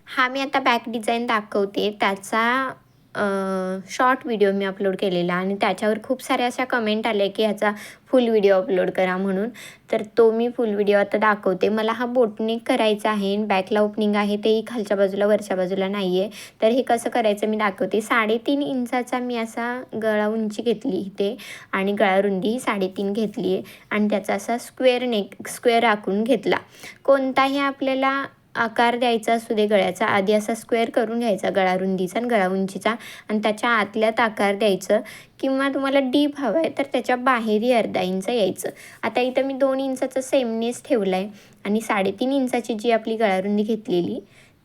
हा मी आता back design दाखवते, त्याचा शॉर्ट व्हिडिओ मी अपलोड केलेला आणि त्याच्यावर खूप साऱ्या अशा कमेंट आल्या की ह्याचा फुल व्हिडिओ अपलोड करा म्हणून. तर तो मी फुल व्हिडिओ आता दाखवते. मला हा बोटनेक करायचा आहे, बॅकला ओपनिंग आहे, तेही खालच्या बाजूला वरच्या बाजूला नाही आहे. तर हे कसं करायचं मी दाखवते. 3.5 इंचाचा मी असा गळा उंची घेतली इथे आणि गळा रुंदी 3.5 घेतली आहे आणि त्याचा असा स्क्वेअर आखून घेतला. कोणताही आपल्याला आकार द्यायचा असू दे गळ्याचा, आधी असा स्क्वेअर करून घ्यायचा गळा रुंदीचा आणि गळा उंचीचा आणि त्याच्या आतल्यात आकार द्यायचं, किंवा तुम्हाला डीप हवं आहे तर त्याच्या बाहेरही अर्धा इंच यायचं. आता इथं मी 2 इंचाचा सेमनेस ठेवला आहे आणि 3.5 इंचाची जी आपली गळारुंदी घेतलेली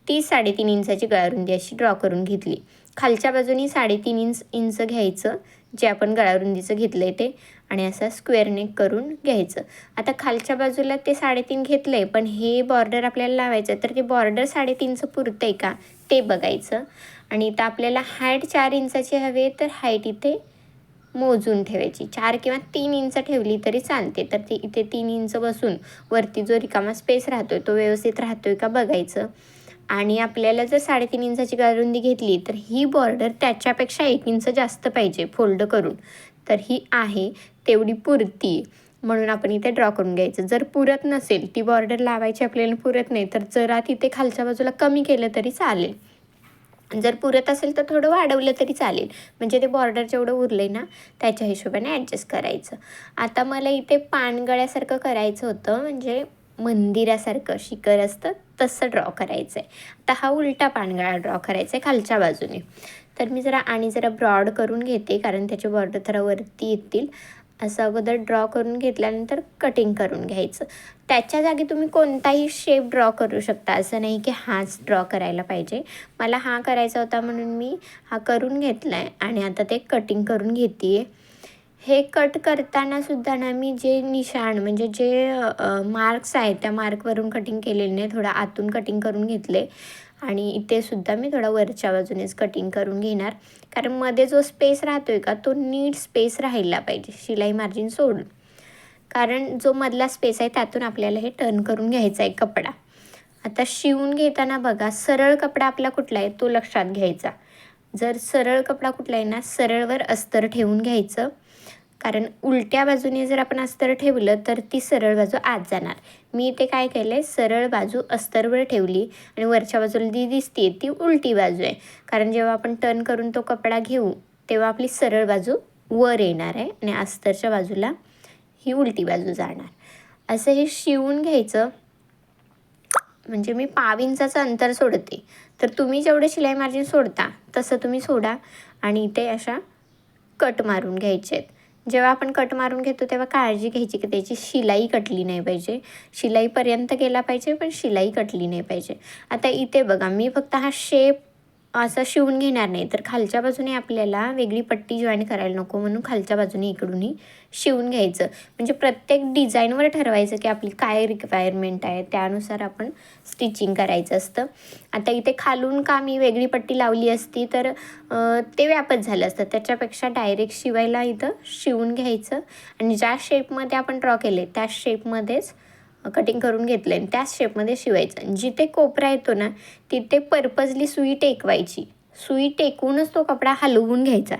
ती 3.5 इंचाची गळारुंदी अशी ड्रॉ करून घेतली. खालच्या बाजूनी 3.5 इंच घ्यायचं जे आपण गळारुंदीचं घेतलं आहे ते, आणि असं स्क्वेअर नेक करून घ्यायचं. आता खालच्या बाजूला ते 3.5 घेतलं आहे, पण हे बॉर्डर आपल्याला लावायचं तर ते बॉर्डर 3.5चं पुरतं आहे का ते बघायचं. आणि इथं आपल्याला हाईट 4 इंचाची हवी आहे, तर हाईट इथे मोजून ठेवायची. 4 किंवा 3 इंच ठेवली तरी चालते. तर ते इथे 3 इंच बसून वरती जो रिकामा स्पेस राहतो आहे तो व्यवस्थित राहतो आहे का बघायचं. आणि आपल्याला जर 3.5 इंचाची गळारुंदी घेतली तर ही बॉर्डर त्याच्यापेक्षा 1 इंच जास्त पाहिजे फोल्ड करून. तर ही आहे तेवढी पुरती, म्हणून आपण इथे ड्रॉ करून घ्यायचं. जर पुरत नसेल, ती बॉर्डर लावायची आपल्याला पुरत नाही, तर जरा तिथे खालच्या बाजूला कमी केलं तरी चालेल. जर पुरत असेल तर थोडं वाढवलं तरी चालेल, म्हणजे ते बॉर्डर जेवढं उरलं आहे ना त्याच्या हिशोबाने ॲडजस्ट करायचं. आता मला इथे पानगळ्यासारखं करायचं होतं, म्हणजे मंदिरासारखं शिखर असतं तसं ड्रॉ करायचं आहे. आता हा उलटा पानगळा ड्रॉ करायचा आहे खालच्या बाजूने. तर मी जरा ब्रॉड करून घेते, कारण त्याचे बॉर्डर थोडं वरती येतील. असं अगोदर ड्रॉ करून घेतल्यानंतर कटिंग करून घ्यायचं. त्याच्या जागी तुम्ही कोणताही शेप ड्रॉ करू शकता, असं नाही की हाच ड्रॉ करायला पाहिजे. मला हा करायचा होता म्हणून मी हा करून घेतला आहे आणि आता ते कटिंग करून घेते आहे. हे कट करताना सुद्धा ना मी जे निशाण म्हणजे जे मार्क्स आहेत त्या मार्कवरून कटिंग केलेलं नाही, थोडं आतून कटिंग करून घेतले आणि इथे सुद्धा मी थोडा वरच्या बाजूनेच कटिंग करून घेणार, कारण मध्ये जो स्पेस राहतो आहे का तो नीट स्पेस राहिला पाहिजे शिलाई मार्जिन सोडून. कारण जो मधला स्पेस आहे त्यातून आपल्याला हे टर्न करून घ्यायचा आहे कपडा. आता शिवून घेताना बघा, सरळ कपडा आपला कुठला आहे तो लक्षात घ्यायचा. जर सरळ कपडा कुठला आहे ना, सरळवर अस्तर ठेवून घ्यायचं, कारण उलट्या बाजूने जर आपण अस्तर ठेवलं तर ती सरळ बाजू आत जाणार. मी इथे काय केलं आहे, सरळ बाजू अस्तरवर ठेवली आणि वरच्या बाजूला जी दिसते ती उलटी बाजू आहे, कारण जेव्हा आपण टर्न करून तो कपडा घेऊ तेव्हा आपली सरळ बाजू वर येणार आहे आणि अस्तरच्या बाजूला ही उलटी बाजू जाणार. असं हे शिवून घ्यायचं. म्हणजे मी 1/2 इंचाचं अंतर सोडते, तर तुम्ही जेवढे शिलाई मार्जिन सोडता तसं तुम्ही सोडा आणि इथे अशा कट मारून घ्यायचे आहेत. जेव्हा आपण कट मारून घेतो तेव्हा काळजी घ्यायची की त्याची शिलाई कटली नाही पाहिजे. शिलाईपर्यंत गेला पाहिजे पण शिलाई कटली नाही पाहिजे. आता इथे बघा, मी फक्त हा शेप असा शिवून घेणार नाही, तर खालच्या बाजूने आपल्याला वेगळी पट्टी जॉईन करायला नको म्हणून खालच्या बाजूने इकडूनही शिवून घ्यायचं. म्हणजे प्रत्येक डिझाईनवर ठरवायचं की आपली काय रिक्वायरमेंट आहे, त्यानुसार आपण स्टिचिंग करायचं असतं. आता इथे खालून का मी वेगळी पट्टी लावली असती तर ते व्यापत झालं असतं. त्याच्यापेक्षा डायरेक्ट शिवायला इथं शिवून घ्यायचं आणि ज्या शेपमध्ये आपण ड्रॉ केले त्याच शेपमध्येच कटिंग करून घेतलं आणि त्याच शेपमध्ये शिवायचं. जिथे कोपरा येतो ना तिथे पर्पजली सुई टेकवायची. सुई टेकूनच तो कपडा हलवून घ्यायचा.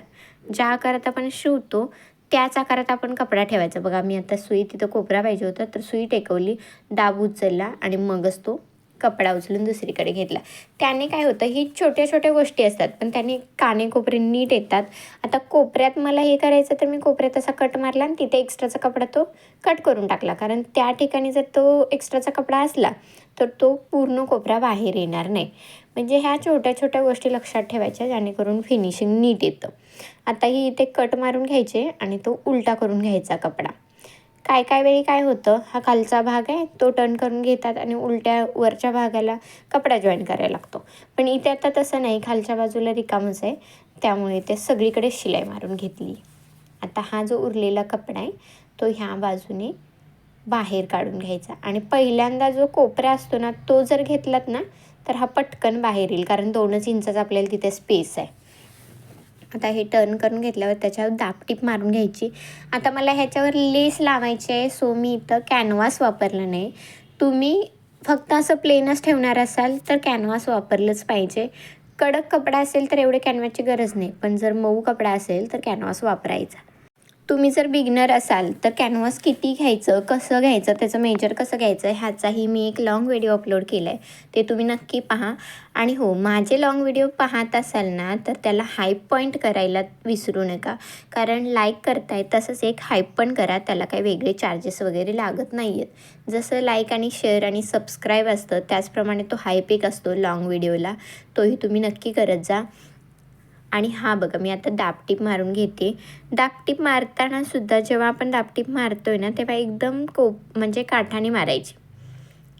ज्या आकारात आपण शिवतो त्याच आकारात आपण कपडा ठेवायचा. बघा, मी आता सुई तिथं कोपरा पाहिजे होता तर सुई टेकवली, दाब उचलला आणि मगच तो कपडा उचलून दुसरीकडे घेतला. त्याने काय होतं, ही छोट्या छोट्या गोष्टी असतात पण त्याने कानेकोपरे नीट येतात. आता कोपऱ्यात मला हे करायचं तर मी कोपऱ्यात असा कट मारला आणि तिथे एक्स्ट्राचा कपडा तो कट करून टाकला, कारण त्या ठिकाणी जर तो एक्स्ट्राचा कपडा असला तर तो पूर्ण कोपरा बाहेर येणार नाही. म्हणजे ह्या छोट्या छोट्या गोष्टी लक्षात ठेवायच्या जेणेकरून फिनिशिंग नीट येतं. आता ही इथे कट मारून घ्यायचे आणि तो उलटा करून घ्यायचा कपडा. काय वेळी काय होतं, हा खालचा भाग आहे तो टर्न करून घेतात आणि उलट्या वरच्या भागाला कपडा जॉईन करायला लागतो. पण इथे आता तसं नाही, खालच्या बाजूला रिकामच आहे, त्यामुळे ते सगळीकडे शिलाई मारून घेतली. आता हा जो उरलेला कपडा आहे तो ह्या बाजूने बाहेर काढून घ्यायचा आणि पहिल्यांदा जो कोपरा असतो ना तो जर घेतलात ना तर हा पटकन बाहेर येईल, कारण 2च इंचाचा आपल्याला तिथे स्पेस आहे. आता हे टर्न करून घेतल्यावर त्याच्यावर दाबटीप मारून घ्यायची. आता मला ह्याच्यावर लेस लावायची आहे, सो मी इथं कॅनव्हास वापरला नाही. तुम्ही फक्त असं प्लेनच ठेवणार असाल तर कॅनव्हास वापरलंच पाहिजे. कडक कपडा असेल तर एवढे कॅनव्हासची गरज नाही, पण जर मऊ कपडा असेल तर कॅनव्हास वापरायचा. तुम्ही जर बिगनर असाल तर कॅनव्हास किती घ्यायचं, कसं घ्यायचं, त्याचं मेजर कसं घ्यायचं ह्याचाही मी एक लाँग व्हिडिओ अपलोड केला आहे, ते तुम्ही नक्की पहा. आणि हो, माझे लाँग व्हिडिओ पाहत असाल ना तर त्याला हाईप पॉईंट करायला विसरू नका, कारण लाईक करताय तसंच एक हाईप पण करा. त्याला काही वेगळे चार्जेस वगैरे लागत नाही आहेत. जसं लाईक आणि शेअर आणि सबस्क्राईब असतं त्याचप्रमाणे तो हाईप एक असतो लाँग व्हिडिओला, तोही तुम्ही नक्की करत जा. आणि हा बघा, मी आता दाबटीप मारून घेते. दाबटीप मारताना सुद्धा जेव्हा आपण दाबटीप मारतोय ना तेव्हा एकदम म्हणजे काठाने मारायची.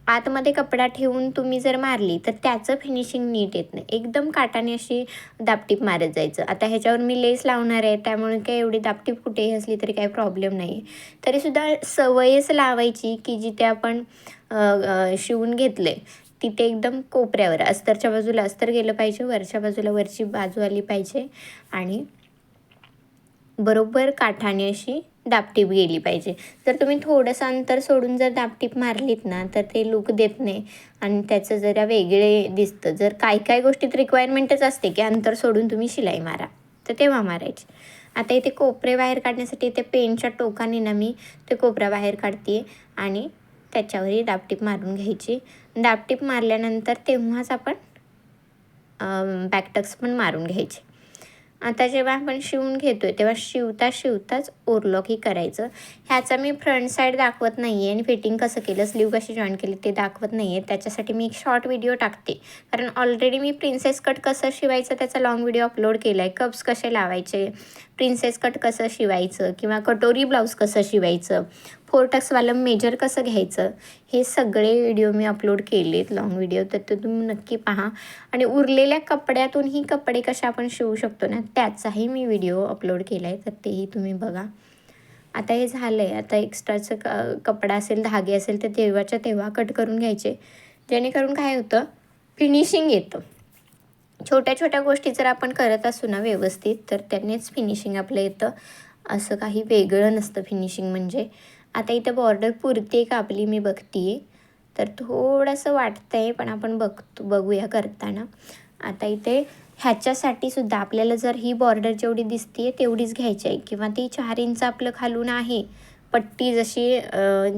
आतमध्ये कपडा ठेवून तुम्ही जर मारली तर त्याचं फिनिशिंग नीट येत नाही. एकदम काठाने अशी दाबटीप मारत जायचं. आता ह्याच्यावर मी लेस लावणार आहे त्यामुळे काही एवढी दाबटीप कुठेही असली तरी काही प्रॉब्लेम नाही आहे. तरीसुद्धा सवयच लावायची की जिथे आपण शिवून घेतले तिथे एकदम कोपऱ्यावर अस्तरच्या बाजूला अस्तर गेलं पाहिजे, वरच्या बाजूला वरची बाजू आली पाहिजे आणि बरोबर काठाने अशी दाबटीप गेली पाहिजे. जर तुम्ही थोडंसं अंतर सोडून जर दाबटीप मारलीत ना तर ते लूक देत नाही आणि त्याचं जरा वेगळे दिसतं. जर काही गोष्टीत रिक्वायरमेंटच असते की अंतर सोडून तुम्ही शिलाई मारा, तर तेव्हा मारायची. आता इथे कोपरे बाहेर काढण्यासाठी इथे पेनच्या टोकाने ना मी ते कोपरा बाहेर काढते आणि त्याच्यावरही दाबटीप मारून घ्यायची. दाबटीप मारल्यानंतर तेव्हाच आपण बॅकटक्स पण मारून घ्यायचे. आता जेव्हा आपण शिवून घेतो आहे तेव्हा शिवताच ओव्हरलॉकही करायचं. ह्याचा मी फ्रंट साईड दाखवत नाही आहे आणि फिटिंग कसं केलं, स्लीव कशी जॉईन केली ते दाखवत नाही आहे. त्याच्यासाठी मी एक शॉर्ट व्हिडिओ टाकते, कारण ऑलरेडी मी प्रिन्सेस कट कसं शिवायचं त्याचा लाँग व्हिडिओ अपलोड केला आहे. कप्स कसे लावायचे, प्रिन्सेस कट कसं शिवायचं किंवा कटोरी ब्लाऊज कसं शिवायचं, 4 टक्सवालं मेजर कसं घ्यायचं, हे सगळे व्हिडिओ मी अपलोड केलेत लाँग व्हिडिओ, तर ते तुम्ही नक्की पहा. आणि उरलेल्या कपड्यातूनही कपडे कसे आपण शिवू शकतो ना त्याचाही मी व्हिडिओ अपलोड केला आहे, तर तेही तुम्ही बघा. आता हे झालं आहे. आता एक्स्ट्राचं कपडा असेल, धागे असेल तर तेव्हाच्या तेव्हा कट करून घ्यायचे, जेणेकरून काय होतं, फिनिशिंग येतं. छोट्या छोट्या गोष्टी जर आपण करत असू ना व्यवस्थित तर त्यांनीच फिनिशिंग आपलं येतं. असं काही वेगळं नसतं फिनिशिंग म्हणजे. आता इथं बॉर्डर पुरते का आपली मी बघते आहे, तर थोडंसं वाटतं आहे पण आपण बघूया करताना. आता इथे ह्याच्यासाठी सुद्धा आपल्याला जर ही बॉर्डर जेवढी दिसते आहे तेवढीच घ्यायची आहे किंवा ती 4 इंच आपलं खालून आहे पट्टी, जशी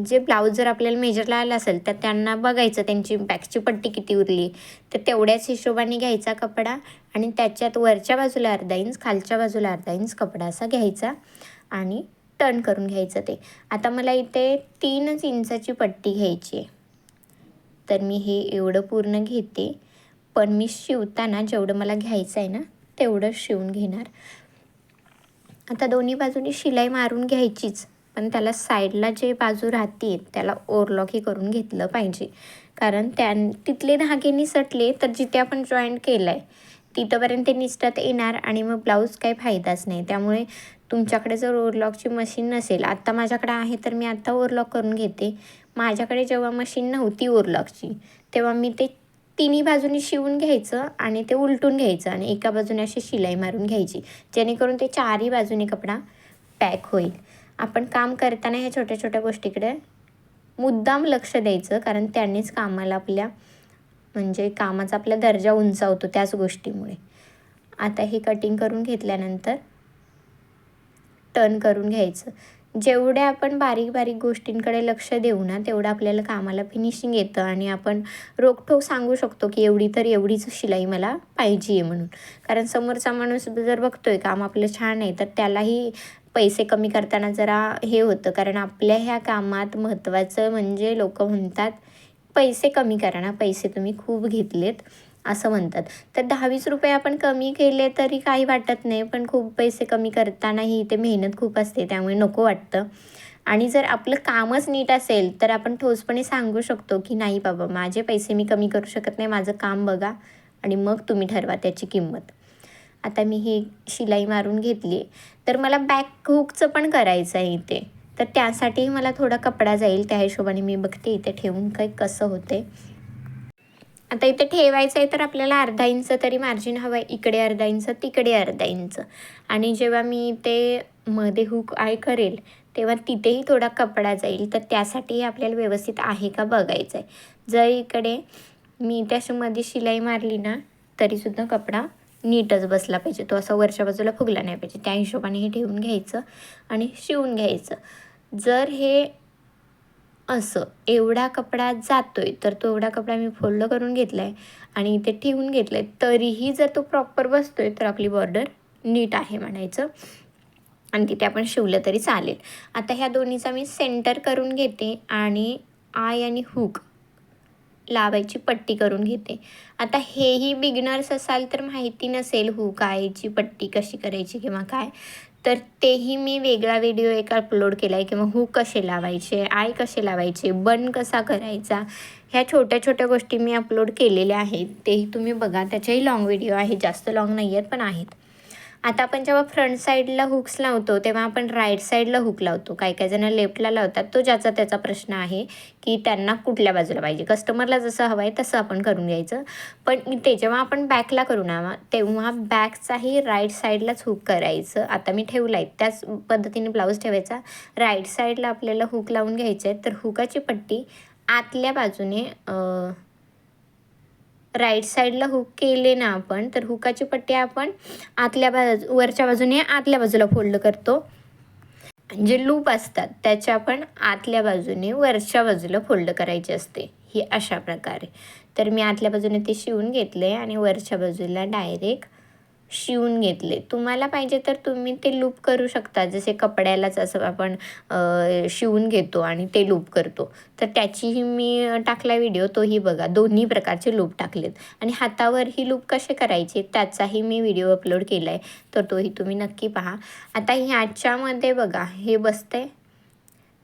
जे ब्लाऊज जर आपल्याला मेजरला आलं असेल तर त्यांना बघायचं त्यांची बॅकची पट्टी किती उरली, तर तेवढ्याच हिशोबाने घ्यायचा कपडा आणि त्याच्यात वरच्या बाजूला अर्धा इंच, खालच्या बाजूला अर्धा इंच कपडा असा घ्यायचा आणि टर्न करून घ्यायचं ते. आता मला इथे 3 इंचाची पट्टी घ्यायची आहे, तर मी हे एवढं पूर्ण घेते. पण मी शिवताना जेवढं मला घ्यायचं आहे ना तेवढंच शिवून घेणार. आता दोन्ही बाजूनी शिलाई मारून घ्यायचीच, पण त्याला साईडला जे बाजू राहते त्याला ओव्हरलॉकही करून घेतलं पाहिजे, कारण तिथले धागे निसटले तर जिथे आपण जॉईंट केलं आहे तिथंपर्यंत ते निसटत येणार आणि मग ब्लाऊज काही फायदाच नाही. त्यामुळे तुमच्याकडे जर ओव्हरलॉकची मशीन नसेल, आत्ता माझ्याकडे आहे तर मी आत्ता ओव्हरलॉक करून घेते. माझ्याकडे जेव्हा मशीन नव्हती ओव्हरलॉकची तेव्हा मी ते तिन्ही बाजूनी शिवून घ्यायचं आणि ते उलटून घ्यायचं आणि एका बाजूने अशी शिलाई मारून घ्यायची, जेणेकरून ते 4ही बाजूने कपडा पॅक होईल. आपण काम करताना ह्या छोट्या छोट्या गोष्टीकडे मुद्दाम लक्ष द्यायचं, कारण त्यांनीच कामाला म्हणजे कामाचा आपला दर्जा उंचावतो त्याच गोष्टीमुळे. आता हे कटिंग करून घेतल्यानंतर टर्न करून घ्यायचं. जेवढ्या आपण बारीक बारीक गोष्टींकडे लक्ष देऊ ना तेवढं आपल्याला कामाला फिनिशिंग येतं आणि आपण रोखठोक सांगू शकतो की एवढीच शिलाई मला पाहिजे आहे म्हणून. कारण समोरचा माणूस जर बघतोय काम आपलं छान आहे तर त्यालाही पैसे कमी करताना जरा हे होतं, कारण आपल्या ह्या कामात महत्त्वाचं म्हणजे लोक म्हणतात पैसे कमी करा ना, पैसे तुम्ही खूप घेतलेत असं म्हणतात. तर 10-20 रुपये आपण कमी केले तरी काही वाटत नाही, पण खूप पैसे कमी करतानाही इथे मेहनत खूप असते त्यामुळे नको वाटतं. आणि जर आपलं कामच नीट असेल तर आपण ठोसपणे सांगू शकतो की नाही बाबा, माझे पैसे मी कमी करू शकत नाही, माझं काम बघा आणि मग तुम्ही ठरवा त्याची किंमत. आता मी ही शिलाई मारून घेतली, तर मला बॅक हुकचं पण करायचं आहे इथे, तर त्यासाठीही मला थोडा कपडा जाईल. त्या हिशोबाने मी बघते इथे ठेवून कसं होते. आता इथे ठेवायचं आहे तर आपल्याला अर्धा इंच तरी मार्जिन हवं आहे, इकडे अर्धा इंच तिकडे अर्धा इंच. आणि जेव्हा मी ते मध्ये हुक करेल तेव्हा तिथेही थोडा कपडा जाईल, तर त्यासाठीही आपल्याला व्यवस्थित आहे का बघायचं आहे. जर इकडे मी त्याच्यामध्ये शिलाई मारली ना तरीसुद्धा कपडा नीटच बसला पाहिजे, तो असा वरच्या बाजूला फुगला नाही पाहिजे. त्या हिशोबाने हे ठेवून घ्यायचं आणि शिवून घ्यायचं. जर हे असं एवढा कपडा जातोय तर तो एवढा कपडा मी फोल्ड करून घेतला आहे आणि इथे ठेवून घेतला आहे, तरीही जर तो प्रॉपर बसतोय तर आपली बॉर्डर नीट आहे म्हणायचं आणि तिथे आपण शिवलं तरी चालेल. आता ह्या दोन्हीचा मी सेंटर करून घेते आणि आय आणि हुक लावायची पट्टी करून घेते. आता हेही बिगिनर्स असाल तर माहिती नसेल हुक आयची पट्टी कशी करायची किंवा काय, तर तेही मी वेगळा व्हिडिओ एक अपलोड केला आहे किंवा हुक कसे लावायचे, आय कसे लावायचे, बन कसा करायचा, ह्या छोट्या छोट्या गोष्टी मी अपलोड केलेल्या आहेत. तेही तुम्ही बघा, त्याच्याही लाँग व्हिडिओ आहे, जास्त लाँग नाही आहेत पण आहेत. आता आपण जेव्हा फ्रंट साईडला हुक्स लावतो तेव्हा आपण राईट साईडला हुक लावतो, काही काही जण लेफ्टला लावतात. तो ज्याचा त्याचा प्रश्न आहे की त्यांना कुठल्या बाजूला पाहिजे. कस्टमरला जसं हवं आहे तसं आपण करून घ्यायचं. पण इथे जेव्हा आपण बॅकला करू ना तेव्हा बॅकचाही राईट साईडलाच हुक करायचं. आता मी ठेवला आहे त्याच पद्धतीने ब्लाऊज ठेवायचा. राईट साईडला आपल्याला हुक लावून घ्यायचे आहे. तर हुकाची पट्टी आतल्या बाजूने राईट साईडला हुक केले ना आपण, तर हुकाची पट्टी आपण वरच्या बाजूने आतल्या बाजूला फोल्ड करतो. जे लूप असतात त्याच्या आपण आतल्या बाजूने वरच्या बाजूला फोल्ड करायचे असते, ही अशा प्रकारे. तर मी आतल्या बाजूने ते शिवून घेतले आणि वरच्या बाजूला डायरेक्ट शिवून घेतले. तुम्हाला पाहिजे तर तुम्ही ते लूप करू शकता, जसे कपड्यालाच असं आपण शिवून घेतो आणि ते लूप करतो. तर त्याचीही मी टाकला व्हिडिओ, तोही बघा. दोन्ही प्रकारचे लूप टाकलेत आणि हातावरही लूप कसे करायचे त्याचाही मी व्हिडिओ अपलोड केला आहे, तर तोही तुम्ही नक्की पहा. आता ह्याच्यामध्ये बघा हे बसतंय,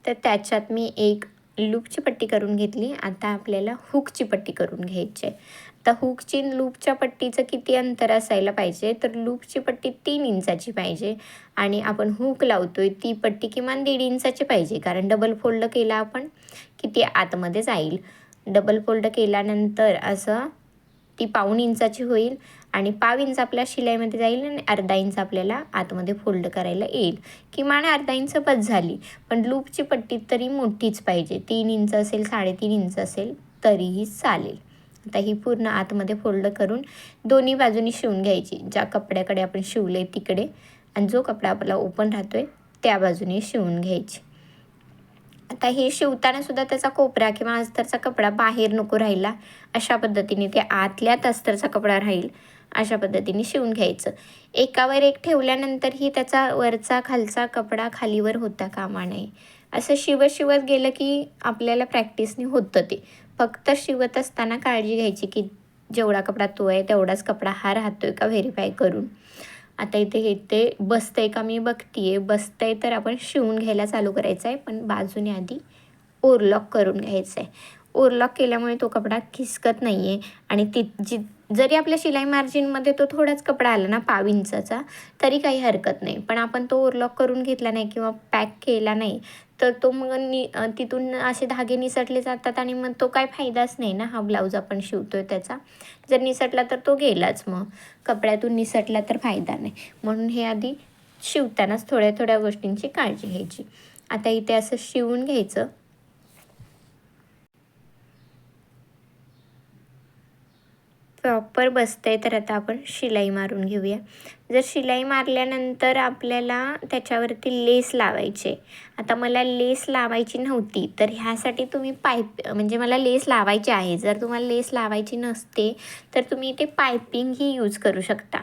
तर त्याच्यात मी एक लूपची पट्टी करून घेतली. आता आपल्याला हुकची पट्टी करून घ्यायची आहे. आता हुकची लूपच्या पट्टीचं किती अंतर असायला पाहिजे, तर लूपची पट्टी 3 इंचाची पाहिजे आणि आपण हुक लावतोय ती पट्टी किमान 1.5 इंचाची पाहिजे, कारण डबल फोल्ड केला आपण की ती आतमध्ये जाईल. डबल फोल्ड केल्यानंतर असं ती 1.5 इंचाची होईल आणि 1.5 इंच आपल्या शिलाईमध्ये जाईल आणि अर्धा इंच आपल्याला आतमध्ये फोल्ड करायला येईल. किमान अर्धा इंच बस झाली, पण लूपची पट्टी तरी मोठीच पाहिजे. 3 इंच असेल, 3.5 इंच असेल तरीही चालेल. आता ही पूर्ण आतमध्ये फोल्ड करून दोन्ही बाजूनी शिवून घ्यायची. ज्या कपड्याकडे आपण शिवले तिकडे आणि जो कपडा आपला ओपन राहतोय त्या बाजूने शिवून घ्यायची. आता हे शिवताना सुद्धा त्याचा कोपरा किंवा अस्तरचा कपडा बाहेर नको राहिला, अशा पद्धतीने ते आतल्यात अस्तरचा कपडा राहील अशा पद्धतीने शिवून घ्यायचं. एकावर एक ठेवल्यानंतरही त्याचा वरचा खालचा कपडा खालीवर होता कामा नये. असं शिवत गेलं की आपल्याला प्रॅक्टिसने होतं ते. फक्त शिवत असताना काळजी घ्यायची की जेवढा कपडा तो आहे तेवढाच कपडा हा राहतोय का व्हेरीफाय करून. आता इथे बसतंय का मी बघतीये, बसतंय तर आपण शिवून घ्यायला चालू करायचं आहे. पण बाजूने आधी ओव्हरलॉक करून घ्यायचं आहे. ओव्हरलॉक केल्यामुळे तो कपडा खिसकत नाही आहे आणि जरी आपल्या शिलाई मार्जिनमध्ये तो थोडाच कपडा आला ना 1.5 इंचाचा तरी काही हरकत नाही. पण आपण तो ओव्हरलॉक करून घेतला नाही किंवा पॅक केला नाही तर तो मग तिथून असे धागे निसटले जातात आणि मग तो काय फायदाच नाही ना. हा ब्लाऊज आपण शिवतोय त्याचा जर निसटला तर तो गेलाच, मग कपड्यातून निसटला तर फायदा नाही. म्हणून हे आधी शिवतानाच थोड्या थोड्या गोष्टींची काळजी घ्यायची. आता इथे असं शिवून घ्यायचं. प्रॉपर बसतंय तर आता आपण शिलाई मारून घेऊया. जर शिलाई मारल्यानंतर आपल्याला त्याच्यावरती लेस लावायचे. आता मला लेस लावायची नव्हती तर ह्यासाठी तुम्ही म्हणजे मला लेस लावायची आहे. जर तुम्हाला लेस लावायची नसते तर तुम्ही इथे पायपिंगही यूज करू शकता.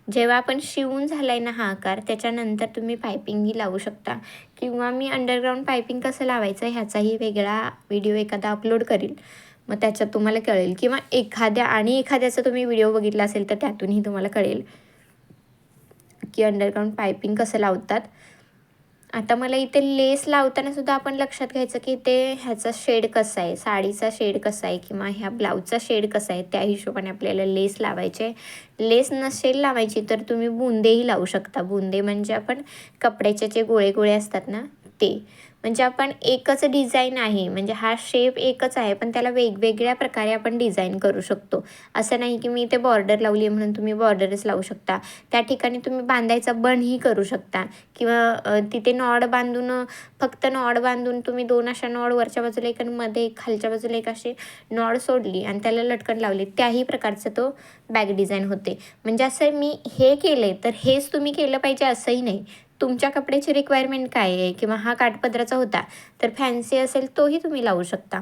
जेव्हा आपण शिवून झाला आहे ना हा आकार, त्याच्यानंतर तुम्ही पायपिंगही लावू शकता किंवा मी अंडरग्राऊंड पायपिंग कसं लावायचं ह्याचाही वेगळा व्हिडिओ एखादा अपलोड करील, मग त्याच्यात तुम्हाला कळेल. किंवा एखाद्याचा तुम्ही व्हिडिओ बघितला असेल तर त्यातूनही तुम्हाला कळेल की अंडरग्राऊंड पायपिंग कसं लावतात. आता मला इथे लेस लावताना सुद्धा आपण लक्षात घ्यायचं की ह्याचा शेड कसा आहे, साडीचा शेड कसा आहे किंवा ह्या ब्लाऊजचा शेड कसा आहे, त्या हिशोबाने आपल्याला लेस लावायचे. लेस नसेल लावायची तर तुम्ही बुंदेही लावू शकता. बुंदे म्हणजे आपण कपड्याचे जे गोळे गोळे असतात ना दिसते. म्हणजे आपण एकच डिझाईन आहे, म्हणजे हा शेप एकच आहे, पण त्याला वेगवेगळ्या प्रकारे आपण डिझाईन करू शकतो. असं नाही की मी इथे बॉर्डर लावली आहे म्हणून तुम्ही बॉर्डरच लावू शकता. त्या ठिकाणी तुम्ही बांधायचा बनही करू शकता किंवा तिथे नॉड बांधून फक्त नॉड बांधून तुम्ही 2 अशा नॉड वरच्या बाजूला एक आणि मध्ये एक, खालच्या बाजूला एक अशी नॉड सोडली आणि त्याला लटकन लावली, त्याही प्रकारचा तो बॅग डिझाईन होते. म्हणजे असं मी हे केलं तर हेच तुम्ही केलं पाहिजे असंही नाही. तुमच्या कपड्याची रिक्वायरमेंट काय आहे किंवा हा काठपदराचा होता तर फॅन्सी असेल तोही तुम्ही लावू शकता.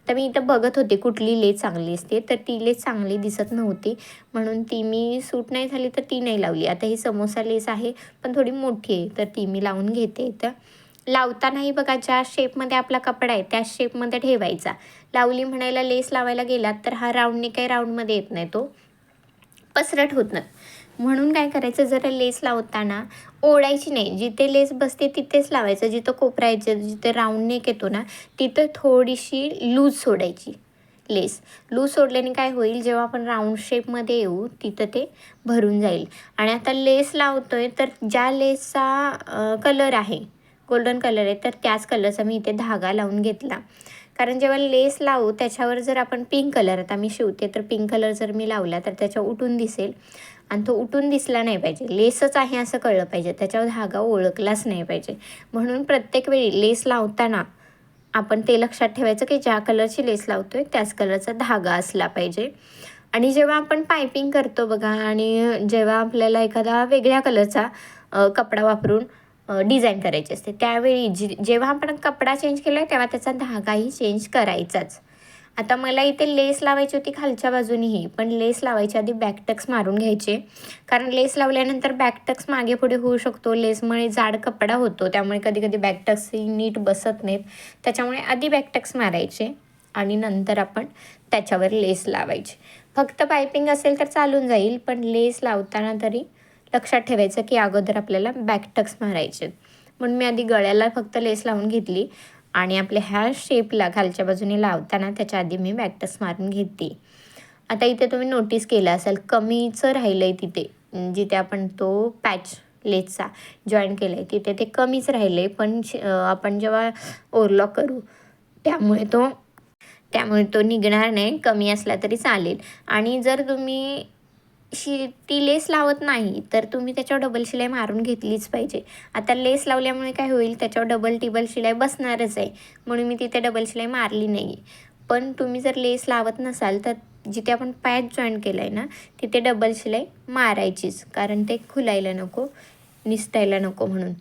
तर मी इथं बघत होते कुठली लेस चांगली असते, तर ती लेस चांगली दिसत नव्हती म्हणून ती मी सूट नाही झाली तर ती नाही लावली. आता ही समोसा लेस आहे पण थोडी मोठी आहे तर ती मी लावून घेते. तर लावतानाही बघा ज्या शेपमध्ये आपला कपडा आहे त्या शेपमध्ये ठेवायचा. लावली म्हणायला लेस लावायला गेलात तर हा राऊंडने काही राऊंडमध्ये येत नाही, तो पसरट होत नाही. म्हणून काय करायचं, जरा लेस लावताना ओढायची नाही, जिथे लेस बसते तिथेच लावायचं. जिथं कोपरायचं, जिथे राऊंड नेक येतो ना तिथं थोडीशी लूज सोडायची लेस. लूज सोडल्याने काय होईल, जेव्हा आपण राऊंड शेपमध्ये येऊ तिथं ते भरून जाईल. आणि आता लेस लावतोय तर ज्या लेसचा कलर आहे गोल्डन कलर आहे तर त्याच कलरचा मी इथे धागा लावून घेतला. कारण जेव्हा लेस लावू त्याच्यावर जर आपण पिंक कलर, आता मी शिवते तर पिंक कलर जर मी लावला तर त्याच्यावर उठून दिसेल आणि तो उठून दिसला नाही पाहिजे. लेसच आहे असं कळलं पाहिजे, त्याच्यावर धागा ओळखलाच नाही पाहिजे. म्हणून प्रत्येक वेळी लेस लावताना आपण ते लक्षात ठेवायचं की ज्या कलरची लेस लावतोय त्याच कलरचा धागा असला पाहिजे. आणि जेव्हा आपण पायपिंग करतो बघा आणि जेव्हा आपल्याला एखादा वेगळ्या कलरचा कपडा वापरून डिझाईन करायची असते त्यावेळी जेव्हा आपण कपडा चेंज केला आहे तेव्हा त्याचा धागाही चेंज करायचाच. आता मला इथे लेस लावायची होती खालच्या बाजूनीही, पण लेस लावायच्या आधी बॅकटक्स मारून घ्यायचे. कारण लेस लावल्यानंतर बॅकटक्स मागे पुढे होऊ शकतो. लेसमुळे जाड कपडा होतो त्यामुळे कधी कधी बॅकटक्सही नीट बसत नाहीत. त्याच्यामुळे आधी बॅकटक्स मारायचे आणि नंतर आपण त्याच्यावर लेस लावायची. फक्त पायपिंग असेल तर चालून जाईल, पण लेस लावताना तरी लक्षात ठेवायचं की अगोदर आपल्याला बॅकटक्स मारायचे. म्हणून मी आधी गळ्याला फक्त लेस लावून घेतली आणि आपल्या ह्या शेपला खालच्या बाजूने लावताना त्याच्या आधी मी बॅकटक्स मारून घेते. आता इथे तुम्ही नोटीस केलं असेल कमीचं राहिलं आहे तिथे, जिथे आपण तो पॅच लेसचा जॉईन केला आहे तिथे ते कमीच राहिलं आहे. पण आपण जेव्हा ओव्हरलॉक करू त्यामुळे तो निघणार नाही, कमी असला तरी चालेल. आणि जर तुम्ही ती लेस लावत नाही तर तुम्ही त्याच्यावर डबल शिलाई मारून घेतलीच पाहिजे. आता लेस लावल्यामुळे काय होईल, त्याच्यावर डबल टिबल शिलाई बसणारच आहे म्हणून मी तिथे डबल शिलाई मारली नाही. पण तुम्ही जर लेस लावत नसाल तर जिथे आपण पॅच जॉईन केलं आहे ना तिथे डबल शिलाई मारायचीच, कारण ते खुलायला नको, निसटायला नको म्हणून.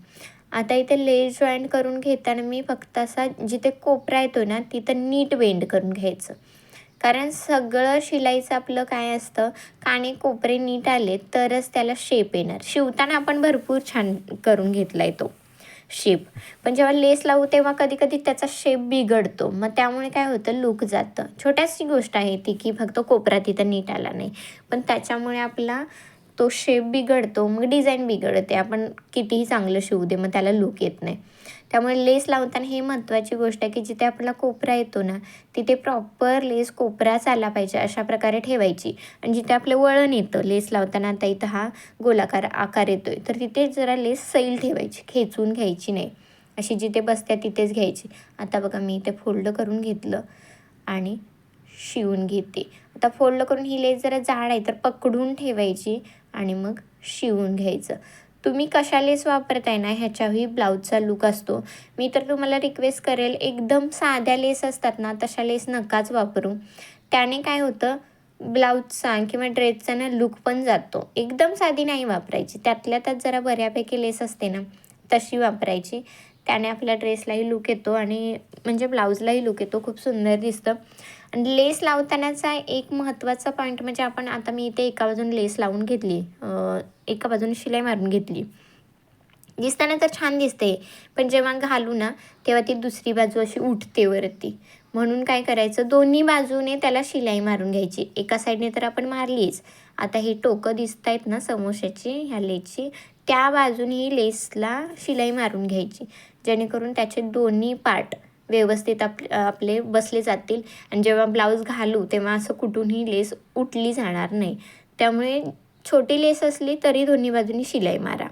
आता इथे लेस जॉईन करून घेताना मी फक्त असा जिथे कोपरा येतो ना तिथं नीट बेंड करून घ्यायचं. कारण सगळं शिलाईचं आपलं काय असतं, काने कोपरे नीट आले तरच त्याला शेप येणार. शिवताना आपण भरपूर छान करून घेतला आहे तो शेप, पण जेव्हा लेस लावू तेव्हा कधी कधी त्याचा शेप बिघडतो. मग त्यामुळे काय होतं, लूक जातं. छोट्याशी गोष्ट आहे ती की फक्त कोपरा तिथं नीट आला नाही, पण त्याच्यामुळे आपला तो शेप बिघडतो, मग डिझाईन बिघडते. आपण कितीही चांगलं शिवू दे मग त्याला लूक येत नाही. त्यामुळे लेस लावताना हे महत्त्वाची गोष्ट आहे की जिथे आपला कोपरा येतो ना तिथे प्रॉपर लेस कोपराच आला पाहिजे अशा प्रकारे ठेवायची. आणि जिथे आपलं वळण येतं लेस लावताना, आता इथं हा गोलाकार आकार येतो आहे तर तिथे जरा लेस सैल ठेवायची, खेचून घ्यायची नाही, अशी जिथे बसत्या तिथेच घ्यायची. आता बघा मी इथे फोल्ड करून घेतलं आणि शिवून घेते. आता फोल्ड करून ही लेस जरा जाड आहे तर पकडून ठेवायची आणि मग शिवून घ्यायचं. तुम्ही कशा लेस वापरताय ना ह्याच्याही ब्लाऊजचा लूक असतो. मी तर तुम्हाला रिक्वेस्ट करेल, एकदम साध्या लेस असतात ना तशा लेस नकाच वापरू. त्याने काय होतं, ब्लाऊजचा किंवा ड्रेसचा ना लूक पण जातो. एकदम साधी नाही वापरायची, त्यातल्या त्यात जरा बऱ्यापैकी लेस असते ना तशी वापरायची. त्याने आपल्या ड्रेसलाही लूक येतो आणि म्हणजे ब्लाऊजलाही लूक येतो, खूप सुंदर दिसतं. आणि लेस लावतानाचा एक महत्त्वाचा पॉईंट म्हणजे आपण आता मी इथे एका बाजूने लेस लावून घेतली, एका बाजूने शिलाई मारून घेतली, दिसताना तर छान दिसते, पण जेव्हा घालू ना तेव्हा ती दुसरी बाजू अशी उठते वरती. म्हणून काय करायचं, दोन्ही बाजूने त्याला शिलाई मारून घ्यायची. एका साईडने तर आपण मारलीच, आता ही टोकं दिसत आहेत ना समोश्याची ह्या लेसची, त्या बाजूने ही लेसला शिलाई मारून घ्यायची, जेणेकरून त्याचे दोन्ही पार्ट व्यवस्थित आपले बसले जातील. आणि जेव्हा ब्लाऊज घालू तेव्हा असं कुठूनही लेस उठली जाणार नाही. त्यामुळे छोटी लेस असली तरी दोन्ही बाजूनी शिलाई मारा.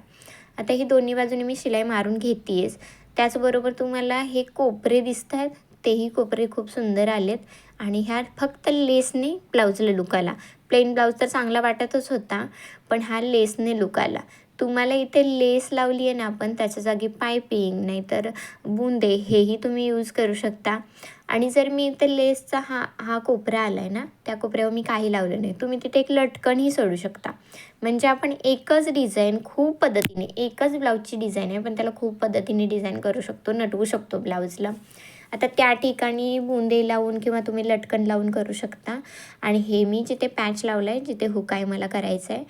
आता ही दोन्ही बाजूनी मी शिलाई मारून घेते आहेच. त्याचबरोबर तुम्हाला हे कोपरे दिसत आहेत, तेही कोपरे खूप सुंदर आलेत आणि ह्यात फक्त लेसने ब्लाऊजला लुक आला. प्लेन ब्लाऊज तर चांगला वाटतच होता, पण हा लेसने लुक आला. तुम्हाला इथे लेस लावली आहे ना आपण, त्याच्या जागी पायपिंग नाहीतर बुंदे हेही तुम्ही यूज करू शकता. आणि जर मी इथे लेसचा हा कोपरा आला आहे ना, त्या कोपऱ्यावर मी काही लावलं नाही. तुम्ही तिथे एक लटकनही सोडू शकता. म्हणजे आपण एकच डिझाईन खूप पद्धतीने, एकच ब्लाऊजची डिझाईन आहे, पण त्याला खूप पद्धतीने डिझाईन करू शकतो, नटवू शकतो ब्लाऊजला. आता त्या ठिकाणी बुंदे लावून किंवा तुम्ही लटकन लावून करू शकता. आणि हे मी जिथे पॅच लावला आहे, जिथे हुक आहे मला करायचं आहे,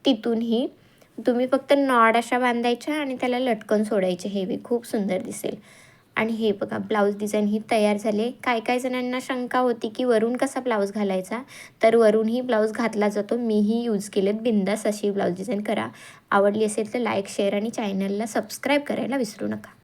तिथूनही तुम्ही फक्त नॉड अशा बांधायच्या आणि त्याला लटकन सोडायचे. हे खूप सुंदर दिसेल. आणि हे बघा ब्लाऊज डिझाईन ही तयार झाली. काही जणांना शंका होती की वरून कसा ब्लाऊज घालायचा, तर वरूनही ब्लाऊज घातला जातो. मीही यूज केलेत. बिंदास अशी ब्लाऊज डिझाईन करा. आवडली असेल तर लाईक, शेअर आणि चॅनलला सबस्क्राईब करायला विसरू नका.